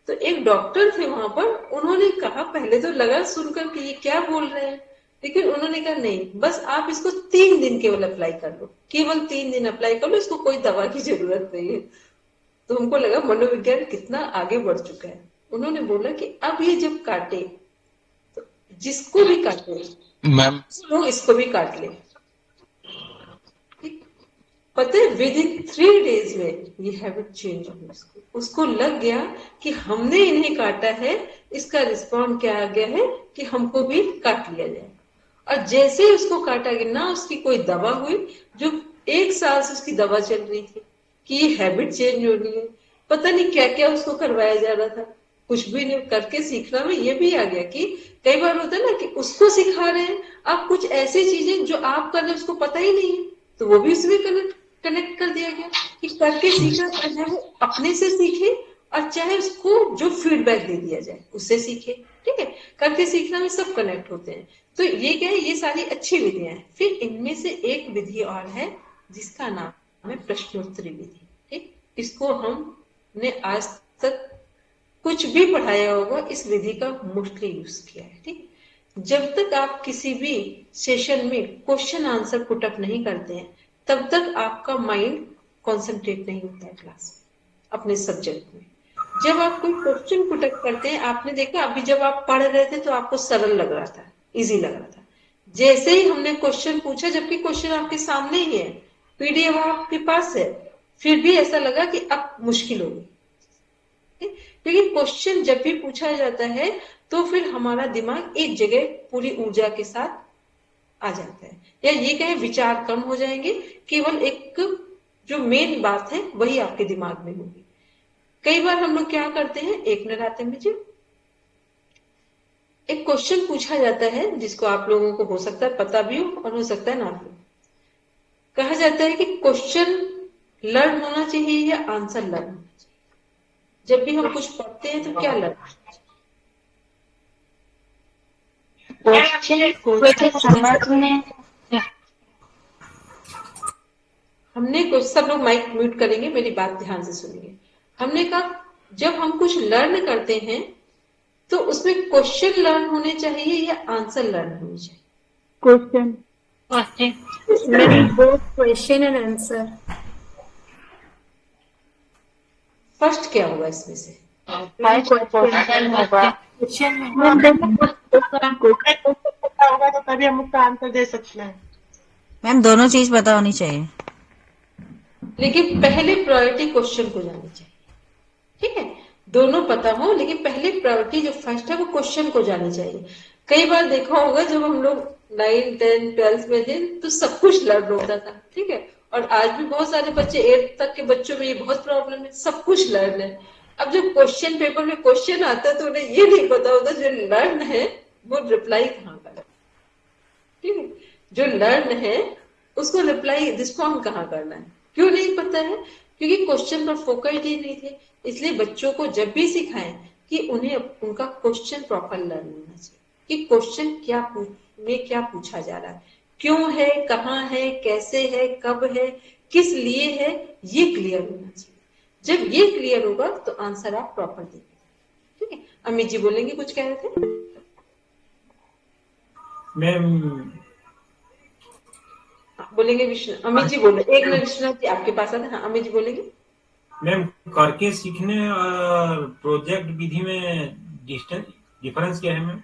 तो एक डॉक्टर थे वहां पर, उन्होंने कहा, पहले तो लगा सुनकर कि ये क्या बोल रहे हैं, लेकिन उन्होंने कहा नहीं, बस आप इसको 3 दिन केवल अप्लाई कर लो, केवल 3 दिन अप्लाई कर लो, इसको कोई दवा की जरूरत नहीं है। तो हमको लगा मनोविज्ञान कितना आगे बढ़ चुका है। उन्होंने बोला कि अब ये जब काटे तो जिसको भी काटे मैम लोग इसको भी काट ले। पता है विद इन 3 days में ये हैबिट चेंज हुई। उसको लग गया कि हमने इन्हें काटा है, इसका रिस्पॉन्ड क्या आ गया है कि हमको भी काट लिया जाए। और जैसे ही उसको काटा गया ना, उसकी कोई दवा हुई, जो 1 साल से उसकी दवा चल रही थी कि ये हैबिट चेंज होनी है, पता नहीं क्या क्या उसको करवाया जा रहा था, कुछ भी नहीं। करके सीखना में ये भी आ गया कि कई बार होता है ना कि उसको सिखा रहे हैं आप कुछ ऐसी चीजें जो आप कर रहे हैं उसको पता ही नहीं है, तो वो भी उसमें कनेक्ट कर दिया गया कि करके सीखना, चाहे वो अपने से सीखे और चाहे उसको जो फीडबैक दे दिया जाए उससे सीखे। ठीक है, करके सीखना में सब कनेक्ट होते हैं। तो ये क्या है, ये सारी अच्छी विधियां हैं। फिर इनमें से एक विधि और है जिसका नाम है प्रश्नोत्तरी विधि। ठीक, इसको हमने आज तक कुछ भी पढ़ाया होगा, इस विधि का मोस्टली यूज किया है। ठीक, जब तक आप किसी भी सेशन में क्वेश्चन आंसर पुटअप नहीं करते हैं तब तक आपका माइंड कॉन्सेंट्रेट नहीं होता है क्लास में, अपने सब्जेक्ट में। जब आप कोई क्वेश्चन पुटअप करते हैं, आपने देखा अभी जब आप पढ़ रहे थे तो आपको सरल लग रहा था, इजी लग रहा था। जैसे ही हमने क्वेश्चन पूछा, जबकि क्वेश्चन आपके सामने ही है, पीडीएफ आपके पास है, फिर भी ऐसा लगा कि अब मुश्किल होगी। क्योंकि क्वेश्चन जब भी पूछा जाता है तो फिर हमारा दिमाग एक जगह पूरी ऊर्जा के साथ आ जाता है, या ये कहें विचार कम हो जाएंगे, केवल एक जो मेन बात है वही आपके दिमाग में होगी। कई बार हम लोग क्या करते हैं, एक मिनट आते हैं मुझे, एक क्वेश्चन पूछा जाता है जिसको आप लोगों को हो सकता है पता भी हो और हो सकता है ना भी हो। कहा जाता है कि क्वेश्चन लर्न होना चाहिए या आंसर लर्न होना चाहिए। जब भी हम कुछ पढ़ते हैं तो क्या लर्न, क्वेश्चन समझ में। हमने कुछ, सब लोग माइक म्यूट करेंगे, मेरी बात ध्यान से सुनिए। हमने कहा जब हम कुछ लर्न करते हैं तो उसमें क्वेश्चन लर्न होने चाहिए या आंसर लर्न होने चाहिए? Question. Both question and answer. First क्या होगा इसमें से? क्वेश्चन होगा। पता होगा तो तभी हम उसका आंसर दे सकते हैं। मैम दोनों चीज पता होनी चाहिए, लेकिन पहले प्रायोरिटी क्वेश्चन को जानी चाहिए। ठीक है, दोनों पता हो लेकिन पहले प्रायोरिटी जो फर्स्ट है वो क्वेश्चन को जानी चाहिए। कई बार देखा होगा जब हम लोग 9, 10, 12 में थे तो सब कुछ लर्न होता था। ठीक है, और आज भी बहुत सारे बच्चे 8 तक के बच्चों में ये बहुत प्रॉब्लम है, सब कुछ लर्न है। अब जब क्वेश्चन पेपर में क्वेश्चन आता है तो उन्हें ये नहीं पता होता जो लर्न है वो रिप्लाई कहाँ का है। ठीक है, जो लर्न है उसको रिप्लाई रिस्पॉन्ड कहाँ करना है, क्यों नहीं पता है? क्योंकि क्वेश्चन पर फोकस ही नहीं थे। इसलिए बच्चों को जब भी सिखाएं कि उन्हें उनका क्वेश्चन प्रॉपर लर्न होना चाहिए कि क्वेश्चन क्या पूछा जा रहा है, क्यों है, कहाँ है, कैसे है, कब है, किस लिए है, ये क्लियर होना चाहिए। जब ये क्लियर होगा तो आंसर आप प्रॉपर देंगे। ठीक है, अमित जी बोलेंगे, कुछ कह रहे थे मैम। बोलेंगे विष्णु, अमित जी बोल रहे, एक मिनट विश्वनाथ जी आपके पास आते हैं। हाँ, अमित जी बोलेंगे। मैम, करके सीखने और प्रोजेक्ट विधि में डिफरेंस क्या है मैम?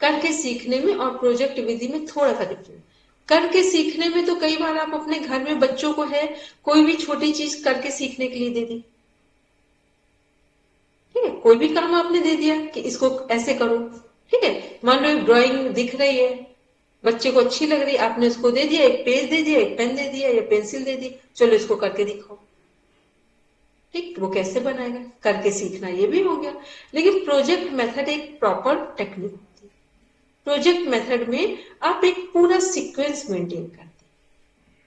करके सीखने में और प्रोजेक्ट विधि में थोड़ा सा डिफरेंस। करके सीखने में तो कई बार आप अपने घर में बच्चों को है कोई भी छोटी चीज करके सीखने के लिए दे दी, ठीक है, कोई भी काम आपने दे दिया कि इसको ऐसे करो, ठीक है, मान लो एक ड्राइंग दिख रही है, बच्चे को अच्छी लग रही, आपने उसको दे दिया, एक पेज दे दिया, एक पेन दे दिया या पेंसिल दे दी, चलो इसको करके दिखाओ, ठीक, वो कैसे बनाएगा, करके सीखना ये भी हो गया। लेकिन प्रोजेक्ट मेथड एक प्रॉपर टेक्निक होती है। प्रोजेक्ट मेथड में आप एक पूरा सीक्वेंस मेंटेन करते हैं,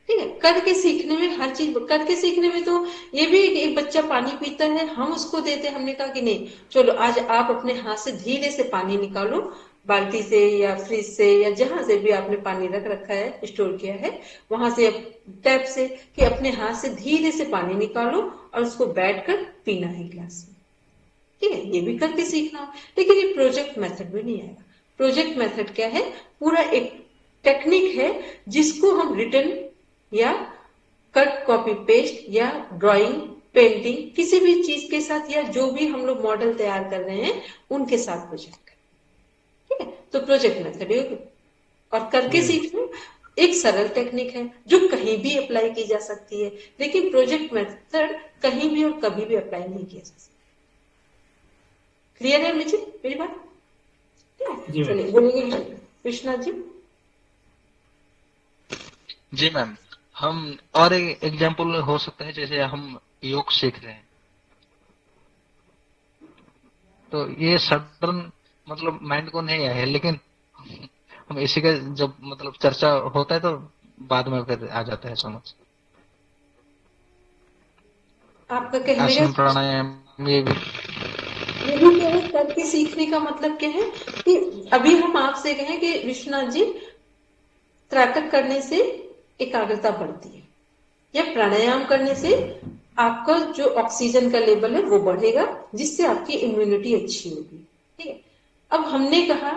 ठीक है। करके सीखने में हर चीज, करके सीखने में तो ये भी एक बच्चा पानी पीता है, हम उसको देते हैं, हमने कहा कि नहीं चलो आज आप अपने हाथ से धीरे से पानी निकालो, बाल्टी से या फ्रिज से या जहां से भी आपने पानी रख रखा है, स्टोर किया है, वहां से टैप से कि अपने हाथ से धीरे से पानी निकालो और उसको बैठकर पीना है गिलास में, ठीक है, ये भी करके सीखना। लेकिन ये प्रोजेक्ट मेथड भी नहीं आएगा। प्रोजेक्ट मेथड क्या है, पूरा एक टेक्निक है जिसको हम रिटर्न या कट कॉपी पेस्ट या ड्राइंग पेंटिंग किसी भी चीज के साथ या जो भी हम लोग मॉडल तैयार कर रहे हैं उनके साथ प्रोजेक्ट करें, ठीक है। तो प्रोजेक्ट मेथड ये और करके सीखना एक सरल टेक्निक है जो कहीं भी अप्लाई की जा सकती है, लेकिन प्रोजेक्ट मेथड कहीं भी और कभी भी अप्लाई नहीं किया जा सकता। क्लियर है मुझे मेरी बात? चलिए बोलेंगे विश्वनाथ जी। जी मैम, हम और एक एग्जाम्पल हो सकता है, जैसे हम योग सीख रहे हैं तो ये सडन मतलब माइंड को नहीं आया है, लेकिन हम इसी का जब मतलब चर्चा होता है तो बाद में फिर आ जाता है समझ। आपका कहने आसन का प्राणायाम ये भी यही क्या है, करके सीखने का मतलब क्या है कि अभी हम आपसे कहें कि विश्वनाथ जी त्राटक करने से एकाग्रता बढ़ती है या प्राणायाम करने से आपका जो ऑक्सीजन का लेवल है वो बढ़ेगा जिससे आपकी इम्यूनिटी अच्छी होगी, ठीक है। अब हमने कहा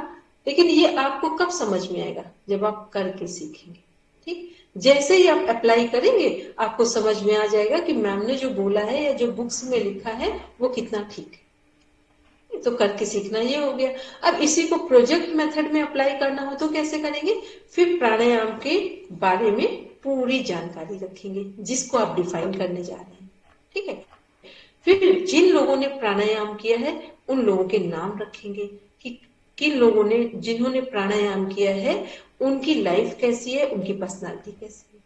लेकिन ये आपको कब समझ में आएगा, जब आप करके सीखेंगे, ठीक। जैसे ही आप अप्लाई करेंगे आपको समझ में आ जाएगा कि मैम ने जो बोला है या जो बुक्स में लिखा है वो कितना ठीक है। तो करके सीखना ये हो गया। अब इसी को प्रोजेक्ट मेथड में अप्लाई करना हो तो कैसे करेंगे, फिर प्राणायाम के बारे में पूरी जानकारी रखेंगे जिसको आप डिफाइन करने जा रहे हैं, ठीक है। फिर जिन लोगों ने प्राणायाम किया है उन लोगों के नाम रखेंगे कि किन लोगों ने, जिन्होंने प्राणायाम किया है उनकी लाइफ कैसी है, उनकी पर्सनालिटी कैसी है,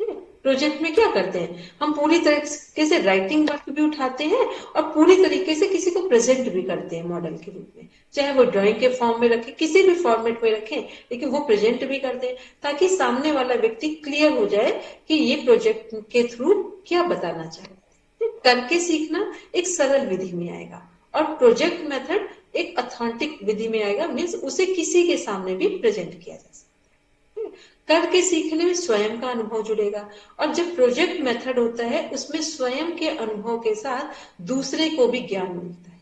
ठीक है। प्रोजेक्ट में क्या करते हैं, हम पूरी तरीके से राइटिंग वर्क भी उठाते हैं और पूरी तरीके से किसी को प्रेजेंट भी करते हैं मॉडल के रूप में, चाहे वो ड्राइंग के फॉर्म में रखें, किसी भी फॉर्मेट में रखें, लेकिन वो प्रेजेंट भी करते हैं ताकि सामने वाला व्यक्ति क्लियर हो जाए कि ये प्रोजेक्ट के थ्रू क्या बताना चाहते हैं। करके सीखना एक सरल विधि में आएगा और प्रोजेक्ट मेथड एक ऑथेंटिक विधि में आएगा, मीन्स उसे किसी के सामने भी प्रेजेंट किया जा सकता है। करके सीखने में स्वयं का अनुभव जुड़ेगा और जब प्रोजेक्ट मेथड होता है उसमें स्वयं के अनुभव के साथ दूसरे को भी ज्ञान मिलता है।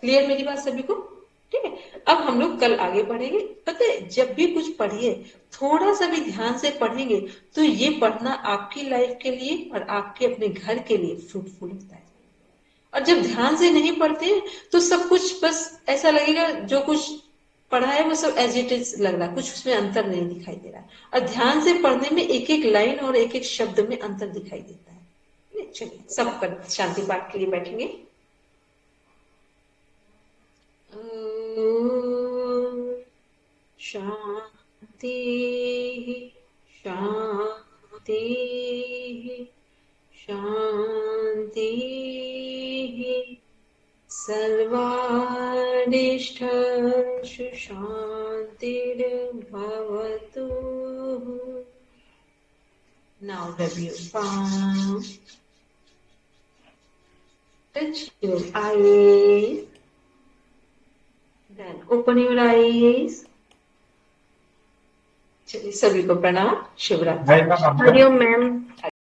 क्लियर मेरी बात सभी को? ठीक है। अब हम लोग कल आगे बढ़ेंगे। पता है जब भी कुछ पढ़िए थोड़ा सा भी ध्यान से पढ़ेंगे तो ये पढ़ना आपकी लाइफ के लिए और आपके अपने घर के लिए फ्रूटफुल होता है। और जब ध्यान से नहीं पढ़ते तो सब कुछ बस ऐसा लगेगा जो कुछ पढ़ा है वो सब एज इट इज लग रहा है, कुछ उसमें अंतर नहीं दिखाई दे रहा है। और ध्यान से पढ़ने में एक एक लाइन और एक एक शब्द में अंतर दिखाई देता है। चलिए सब कर शांति पाठ के लिए बैठेंगे। शांति शांति शांति सर्वानिष्ठेषु शांतिर्भवतु। Now rub your palm, touch your eyes, then open your eyes. चलिए सभी को प्रणाम, शिवरात्रि। हरिओम मैम।